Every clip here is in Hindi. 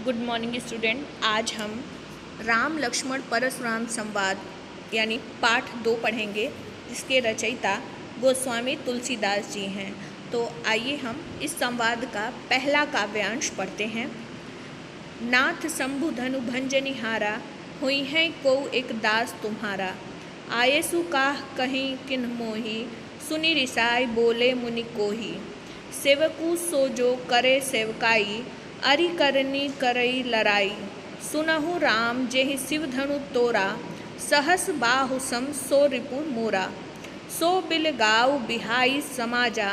Good morning student. आज हम राम लक्ष्मण परशुराम संवाद यानी पाठ 2 पढ़ेंगे, जिसके रचयिता गोस्वामी तुलसीदास जी हैं। तो आइए हम इस संवाद का पहला काव्यांश पढ़ते हैं। नाथ शंभु धनु भंजनिहारा, हुई हैं को एक दास तुम्हारा। आयसु काह कहीं किन्ह मोही, सुनि रिसाई बोले मुनि कोही। सेवकू सो जो करे सेवकाई, अरि करनी करई लड़ाई। सुनहु राम जेहि शिव धनु तोरा, सहस बाहु सम सो रिपु मोरा। सो बिल गाऊ बिहाई समाजा,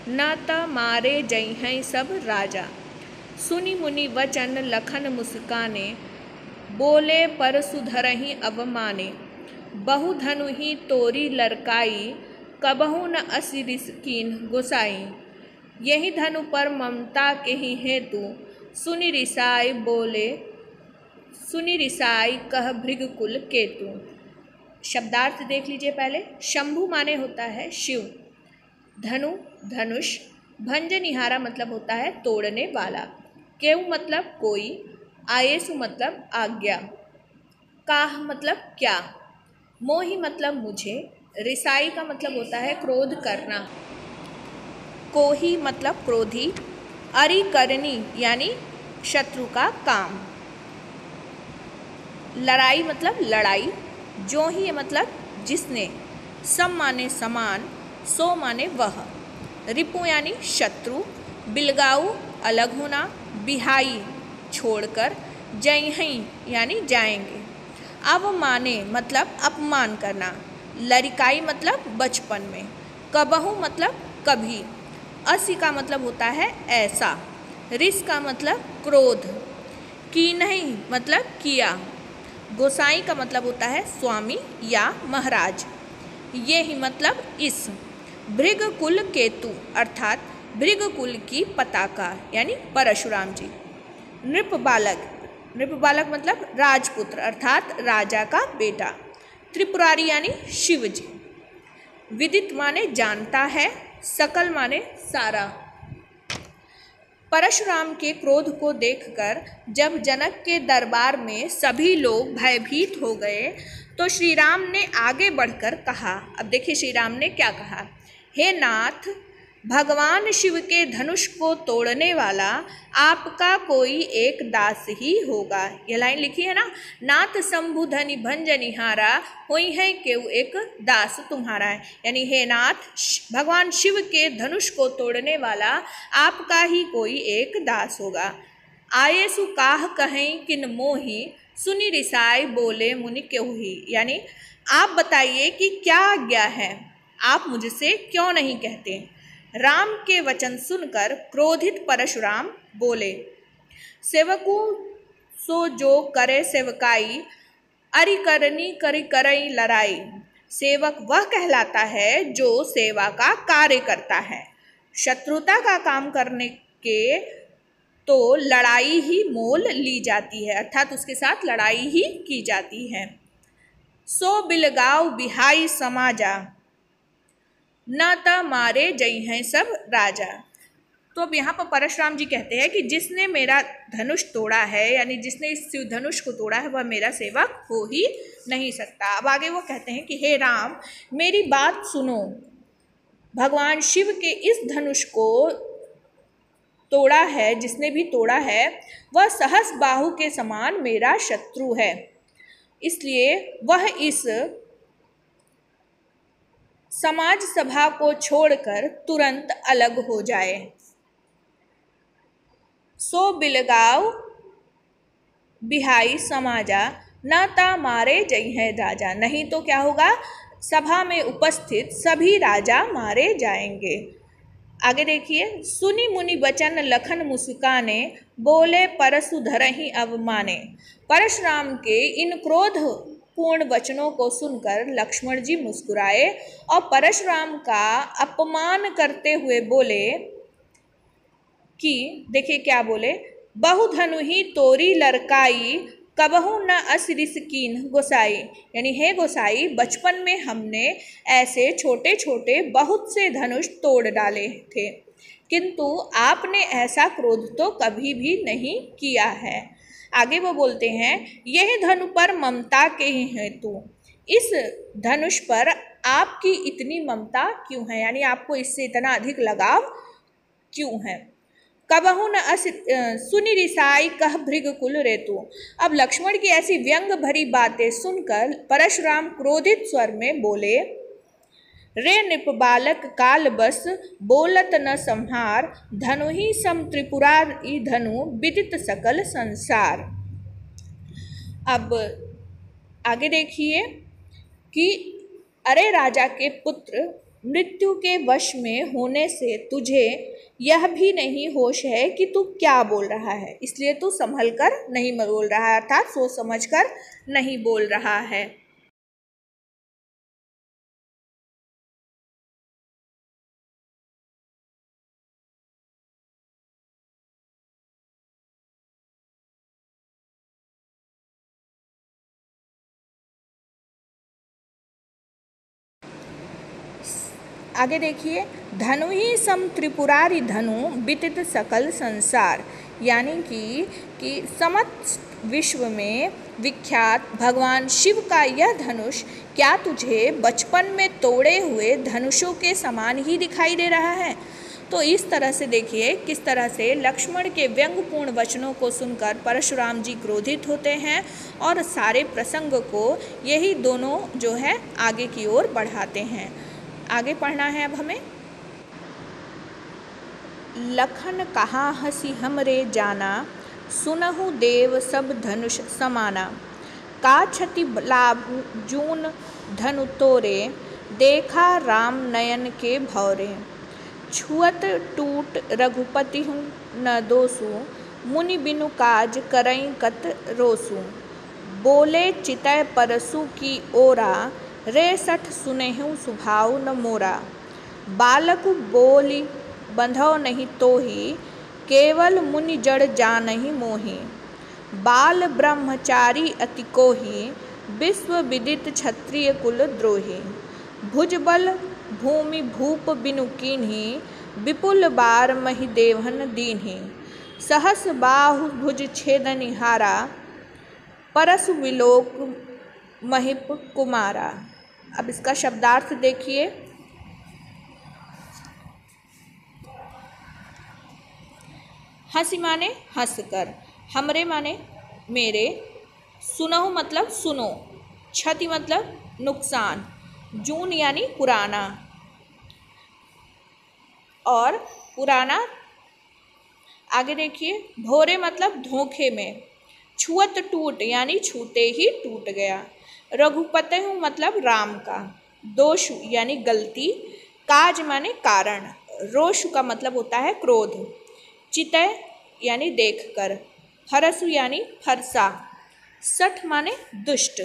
न त मारे जइहै सब राजा। सुनि मुनि वचन लखन मुस्काने, बोले परसु धरहि अवमाने। बहु धनु ही तोरी लड़काई, कबहु न असि रिस कीन्ह गोसाई। यही धनु पर ममता के ही हेतु, सुनि रिसाई कह भृगकुल केतु। शब्दार्थ देख लीजिए पहले। शंभु माने होता है शिव, धनु धनुष, भंजनिहारा मतलब होता है तोड़ने वाला, केउ मतलब कोई, आयेसु मतलब आज्ञा, काह मतलब क्या, मोहि मतलब मुझे, रिसाई का मतलब होता है क्रोध करना, कोही मतलब क्रोधी, अरि करनी यानी शत्रु का काम, लड़ाई मतलब लड़ाई, जो ही मतलब जिसने, सम माने समान, सो माने वह, रिपु यानी शत्रु, बिलगाऊ अलग होना, बिहाई छोड़कर, जइहई यानी जाएंगे, अवमाने मतलब अपमान करना, लड़काई मतलब बचपन में, कबहु मतलब कभी, असि का मतलब होता है ऐसा, रिस का मतलब क्रोध, की नहीं मतलब किया, गोसाई का मतलब होता है स्वामी या महाराज, ये ही मतलब इस। भृगकुल केतु अर्थात भृगकुल की पताका यानी परशुराम जी। नृप बालक मतलब राजपुत्र अर्थात राजा का बेटा। त्रिपुरारी यानी शिव जी। विदित माने जानता है, सकल माने सारा। परशुराम के क्रोध को देखकर जब जनक के दरबार में सभी लोग भयभीत हो गए, तो श्री राम ने आगे बढ़कर कहा। अब देखिए श्री राम ने क्या कहा। हे नाथ, भगवान शिव के धनुष को तोड़ने वाला आपका कोई एक दास ही होगा। यह लाइन लिखी है ना, नाथ शंभु धनि भंजनिहारा, हुई है केउ एक दास तुम्हारा है। यानी हे नाथ, भगवान शिव के धनुष को तोड़ने वाला आपका ही कोई एक दास होगा। आयेसु काह कहें किन मोही, सुनि रिसाई बोले मुनि केहुही। यानी आप बताइए कि क्या आज्ञा है, आप मुझसे क्यों नहीं कहते। राम के वचन सुनकर क्रोधित परशुराम बोले, सेवकू सो जो करे सेवकाई, अरि करनी करई लड़ाई। सेवक वह कहलाता है जो सेवा का कार्य करता है। शत्रुता का काम करने के तो लड़ाई ही मोल ली जाती है, अर्थात उसके साथ लड़ाई ही की जाती है। सो बिलगाव बिहाई समाजा, न त मारे जई हैं सब राजा। तो अब यहाँ पर परशुराम जी कहते हैं कि जिसने मेरा धनुष तोड़ा है, यानी जिसने इस शिव धनुष को तोड़ा है, वह मेरा सेवक हो ही नहीं सकता। अब आगे वो कहते हैं कि हे राम, मेरी बात सुनो। भगवान शिव के इस धनुष को तोड़ा है, जिसने भी तोड़ा है, वह सहस बाहु के समान मेरा शत्रु है, इसलिए वह इस समाज सभा को छोड़कर तुरंत अलग हो जाए। सो बिलगाव बिहाई समाजा, न ता मारे जई है राजा। नहीं तो क्या होगा, सभा में उपस्थित सभी राजा मारे जाएंगे। आगे देखिए। सुनि मुनि वचन लखन मुस्काने, बोले परसु धरहि अवमाने। परशुराम के इन क्रोध पूर्ण वचनों को सुनकर लक्ष्मण जी मुस्कुराए और परशुराम का अपमान करते हुए बोले कि देखिए क्या बोले, बहु धनु ही तोरी लड़काई, कबहु न असि रिस कीन्ह गोसाई। यानी हे गोसाई, बचपन में हमने ऐसे छोटे छोटे बहुत से धनुष तोड़ डाले थे, किंतु आपने ऐसा क्रोध तो कभी भी नहीं किया है। आगे वो बोलते हैं, यह धनु पर ममता के ही हेतु, इस धनुष पर आपकी इतनी ममता क्यों है, यानी आपको इससे इतना अधिक लगाव क्यों है। कबहु न सुनि रिसाई कह भृग कुल रेतु। अब लक्ष्मण की ऐसी व्यंग भरी बातें सुनकर परशुराम क्रोधित स्वर में बोले, रे नृप बालक काल बस बोलत न संहार, धनु ही सम त्रिपुरारी धनु विदित सकल संसार। अब आगे देखिए कि अरे राजा के पुत्र, मृत्यु के वश में होने से तुझे यह भी नहीं होश है कि तू क्या बोल रहा है, इसलिए तू संभल कर नहीं बोल रहा है, अर्थात सोच समझ कर नहीं बोल रहा है। आगे देखिए, धनु ही सम त्रिपुरारी धनु विदित सकल संसार, यानी कि समस्त विश्व में विख्यात भगवान शिव का यह धनुष क्या तुझे बचपन में तोड़े हुए धनुषों के समान ही दिखाई दे रहा है। तो इस तरह से देखिए किस तरह से लक्ष्मण के व्यंग्यपूर्ण वचनों को सुनकर परशुराम जी क्रोधित होते हैं और सारे प्रसंग को यही दोनों जो है आगे की ओर बढ़ाते हैं। आगे पढ़ना है अब हमें। लखन कहा हसी हमरे जाना, सुनहु देव सब धनुष समाना, का क्षति लाभ जून धनु तोरे, देखा राम नयन के भौरे, छुअत टूट रघुपति हूँ न दोसु, मुनि बिनु काज करई कत रोसु, बोले चितय परसु की ओरा, रे सठ सुनेहु सुभाव न मोरा, बालक बोली बंधो नहीं तोही, केवल मुनि जड़ जानहि मोहि, बाल ब्रह्मचारी अति कोहि, विश्व विदित क्षत्रिय कुल द्रोही, भुजबल भूमि भूप बिनु कीन्ही, विपुल बार महि देवहन दीन्ही, सहस बाहु भुज छेदनिहारा, परसु विलोक महिप कुमारा। अब इसका शब्दार्थ देखिए। हंसी माने हंसकर, हमरे माने मेरे, सुनहु मतलब सुनो, क्षति मतलब नुकसान, जून यानी पुराना, और पुराना आगे देखिए, भोरे मतलब धोखे में, छुअत टूट यानी छूते ही टूट गया, रघुपते हूँ मतलब राम का, दोष यानी गलती, काज माने कारण, रोष का मतलब होता है क्रोध, चितय यानी देखकर, फरसु यानी फरसा, सठ माने दुष्ट,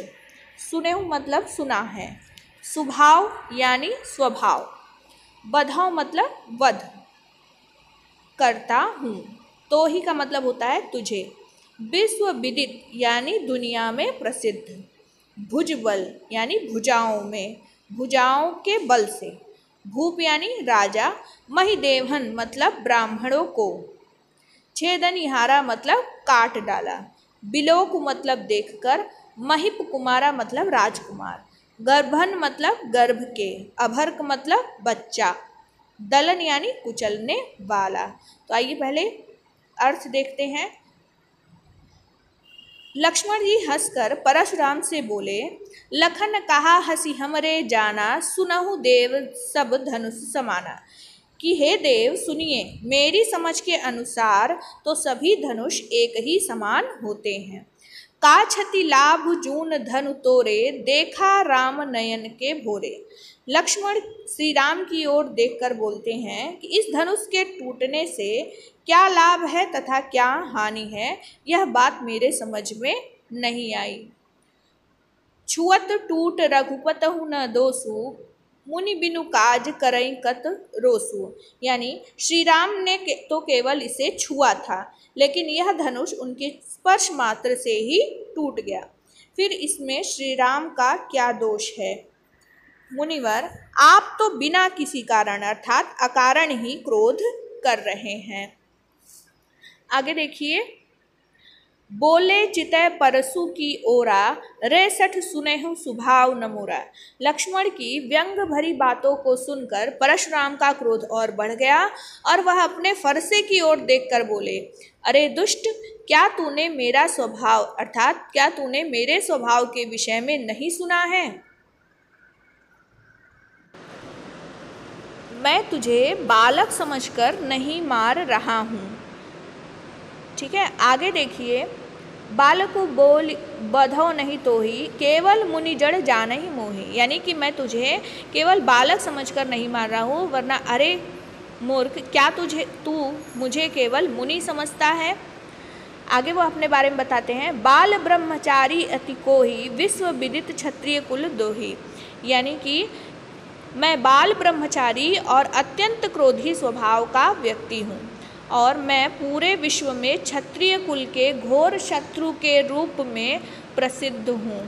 सुने हूँ मतलब सुना है, सुभाव यानी स्वभाव, बधाओ मतलब वध करता हूँ, तो ही का मतलब होता है तुझे, विश्व विदित यानी दुनिया में प्रसिद्ध, भुजबल यानी भुजाओं में, भुजाओं के बल से, भूप यानी राजा, महिदेवहन मतलब ब्राह्मणों को, छेदनिहारा मतलब काट डाला, बिलोक मतलब देखकर, महिप कुमारा मतलब राजकुमार, गर्भन मतलब गर्भ के, अभर्क मतलब बच्चा, दलन यानी कुचलने वाला। तो आइए पहले अर्थ देखते हैं। लक्ष्मण जी हंसकर परशुराम से बोले, लखन कहा हसी हमरे जाना, सुनहु देव सब धनुष समाना, कि हे देव सुनिए, मेरी समझ के अनुसार तो सभी धनुष एक ही समान होते हैं। का क्षति लाभ जून धनु तोरे, देखा राम नयन के भोरे। लक्ष्मण श्री राम की ओर देखकर बोलते हैं कि इस धनुष के टूटने से क्या लाभ है तथा क्या हानि है, यह बात मेरे समझ में नहीं आई। छुअत टूट रघुपतहु न दोसु, मुनि बिनु काज करई कत रोसु, यानी श्री राम ने तो केवल इसे छुआ था, लेकिन यह धनुष उनके स्पर्श मात्र से ही टूट गया, फिर इसमें श्री राम का क्या दोष है। मुनिवर, आप तो बिना किसी कारण अर्थात अकारण ही क्रोध कर रहे हैं। आगे देखिए, बोले चितय परसु की ओरा, रे सठ सुनेहु सुभाव न मोरा। लक्ष्मण की व्यंग भरी बातों को सुनकर परशुराम का क्रोध और बढ़ गया और वह अपने फरसे की ओर देखकर बोले, अरे दुष्ट, क्या तूने मेरा स्वभाव अर्थात क्या तूने मेरे स्वभाव के विषय में नहीं सुना है? मैं तुझे बालक समझकर नहीं मार रहा हूँ। ठीक है, आगे देखिए, बालक बोल बधो नहीं तो ही, केवल मुनि जड़ जान ही मोही। यानी कि मैं तुझे केवल बालक समझकर नहीं मार रहा हूँ, वरना अरे मूर्ख, क्या तू मुझे केवल मुनि समझता है? आगे वो अपने बारे में बताते हैं, बाल ब्रह्मचारी अति कोही, विश्व विदित क्षत्रिय कुल दोही। यानी कि मैं बाल ब्रह्मचारी और अत्यंत क्रोधी स्वभाव का व्यक्ति हूँ और मैं पूरे विश्व में क्षत्रिय कुल के घोर शत्रु के रूप में प्रसिद्ध हूँ।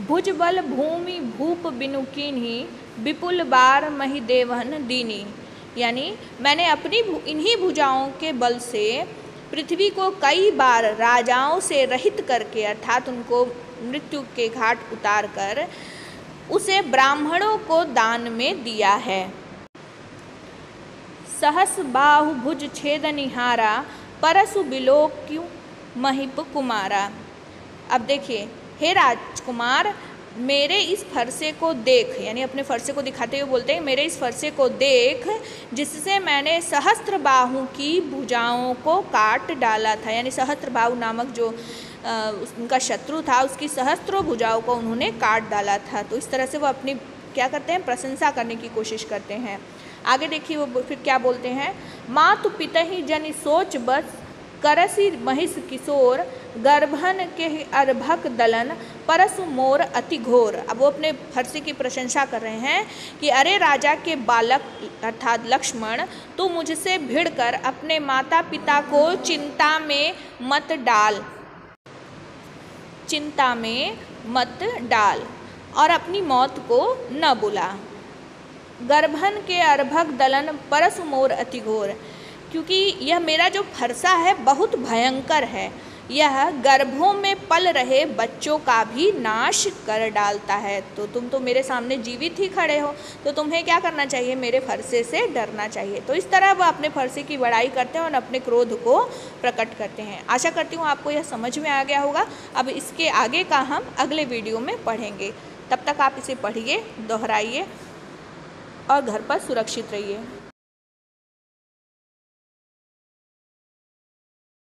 भुजबल भूमि भूप बिनु कीन्ही, विपुल बार मही देवहन दीनी। यानी मैंने अपनी इन्हीं भुजाओं के बल से पृथ्वी को कई बार राजाओं से रहित करके अर्थात उनको मृत्यु के घाट उतार कर उसे ब्राह्मणों को दान में दिया है। सहस बाहु भुज छेदनिहारा, परसु बिलोक्यु महिप कुमारा। अब देखिए, हे राजकुमार, मेरे इस फरसे को देख, यानी अपने फरसे को दिखाते हुए बोलते हैं, मेरे इस फरसे को देख जिससे मैंने सहस्त्र बाहु की भुजाओं को काट डाला था। यानी सहस्त्र बाहु नामक जो उनका शत्रु था, उसकी सहस्त्रों भुजाओं को उन्होंने काट डाला था। तो इस तरह से वो अपनी क्या करते हैं, प्रशंसा करने की कोशिश करते हैं। आगे देखिए वो फिर क्या बोलते हैं, मातु पितहि जनि सोच बस, करसी महिष किशोर, गर्भन के अर्भक दलन, परसु मोर अति घोर। अब वो अपने फरसे की प्रशंसा कर रहे हैं कि अरे राजा के बालक अर्थात लक्ष्मण, तू मुझसे भिड़कर अपने माता पिता को चिंता में मत डाल, चिंता में मत डाल और अपनी मौत को न बुला। गर्भन के अर्भक दलन, परसु मोर अति घोर। क्योंकि यह मेरा जो फरसा है बहुत भयंकर है, यह गर्भों में पल रहे बच्चों का भी नाश कर डालता है। तो तुम तो मेरे सामने जीवित ही खड़े हो, तो तुम्हें क्या करना चाहिए, मेरे फरसे से डरना चाहिए। तो इस तरह वह अपने फरसे की बड़ाई करते हैं और अपने क्रोध को प्रकट करते हैं। आशा करती हूँ आपको यह समझ में आ गया होगा। अब इसके आगे का हम अगले वीडियो में पढ़ेंगे। तब तक आप इसे पढ़िए, दोहराइए और घर पर सुरक्षित रहिए।